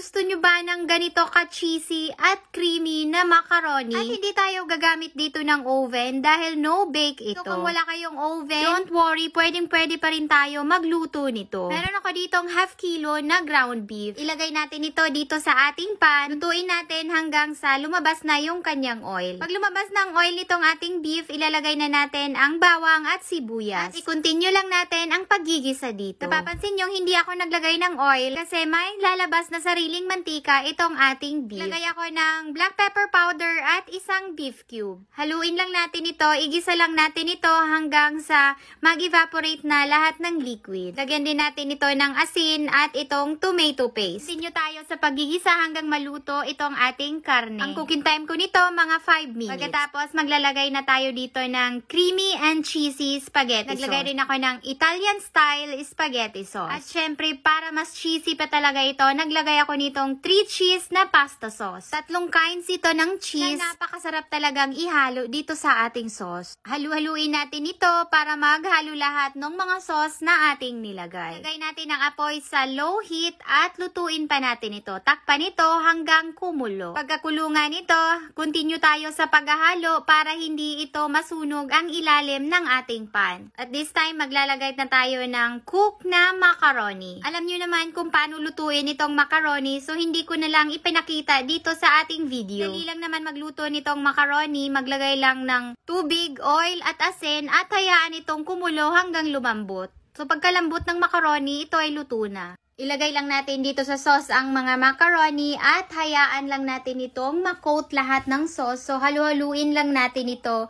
Gusto nyo ba ng ganito ka-cheesy at creamy na macaroni? At hindi tayo gagamit dito ng oven dahil no bake ito. So kung wala kayong oven, don't worry, pwede pa rin tayo magluto nito. Meron ako ditong half kilo na ground beef. Ilagay natin ito dito sa ating pan. Lutuin natin hanggang sa lumabas na yung kanyang oil. Pag lumabas ng oil nitong ating beef, ilalagay na natin ang bawang at sibuyas. At i-continue lang natin ang paggigisa dito. Napapansin nyo, hindi ako naglagay ng oil kasi may lalabas na sariling mantika itong ating beef. Lagay ako ng black pepper powder at isang beef cube. Haluin lang natin ito, igisa lang natin ito hanggang sa mag-evaporate na lahat ng liquid. Lagyan din natin ito ng asin at itong tomato paste. Continue tayo sa paggigisa hanggang maluto itong ating karne. Ang cooking time ko nito, mga 5 minutes. Pagkatapos, maglalagay na tayo dito ng creamy and cheesy spaghetti sauce. Naglagay rin ako ng Italian style spaghetti sauce. At syempre, para mas cheesy pa talaga ito, naglagay ako nitong 3 cheese na pasta sauce. 3 kinds ito ng cheese na napakasarap talagang ihalo dito sa ating sauce. Halu-haluin natin ito para maghalo lahat ng mga sauce na ating nilagay. Lagay natin ang apoy sa low heat at lutuin pa natin ito. Takpan ito hanggang kumulo. Pagkakulungan ito, continue tayo sa paghahalo para hindi ito masunog ang ilalim ng ating pan. At this time, maglalagay na tayo ng cook na macaroni. Alam nyo naman kung paano lutuin itong macaroni, so hindi ko na lang ipinakita dito sa ating video. Dali lang naman magluto nitong macaroni, maglagay lang ng tubig, oil at asin at hayaan itong kumulo hanggang lumambot. So pagkalambot ng macaroni, ito ay luto na. Ilagay lang natin dito sa sauce ang mga macaroni at hayaan lang natin itong makoat lahat ng sauce. So halu-haluin lang natin ito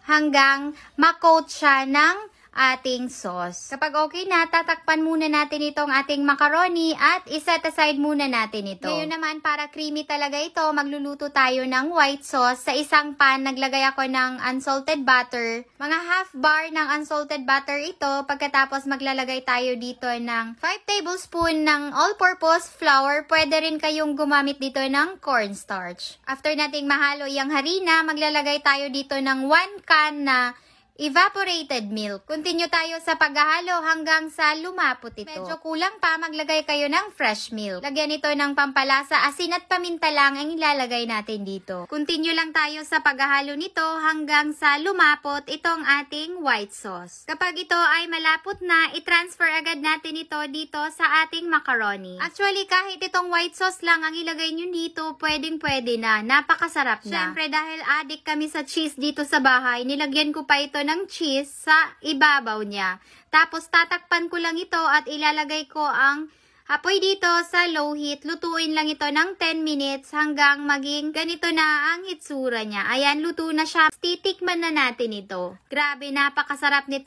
hanggang makoat siya ng ating sauce. Kapag okay na, tatakpan muna natin itong ating macaroni at iset aside muna natin ito. Ngayon naman, para creamy talaga ito, magluluto tayo ng white sauce. Sa isang pan, naglagay ako ng unsalted butter. Mga half bar ng unsalted butter ito. Pagkatapos, maglalagay tayo dito ng 5 tablespoon ng all-purpose flour. Pwede rin kayong gumamit dito ng cornstarch. After nating mahalo yung harina, maglalagay tayo dito ng 1 can na evaporated milk. Continue tayo sa paghahalo hanggang sa lumapot ito. Medyo kulang pa, maglagay kayo ng fresh milk. Lagyan ito ng pampalasa, asin at paminta lang ang ilalagay natin dito. Continue lang tayo sa paghahalo nito hanggang sa lumapot itong ating white sauce. Kapag ito ay malapot na, i-transfer agad natin ito dito sa ating macaroni. Actually, kahit itong white sauce lang ang ilagay nyo dito, pwedeng-pwede na. Napakasarap na. Siyempre, dahil addict kami sa cheese dito sa bahay, nilagyan ko pa ito ng cheese sa ibabaw niya. Tapos tatakpan ko lang ito at ilalagay ko ang apoy dito sa low heat. Lutuin lang ito ng 10 minutes hanggang maging ganito na ang hitsura niya. Ayan, luto na siya. Titikman na natin ito. Grabe, napakasarap nito.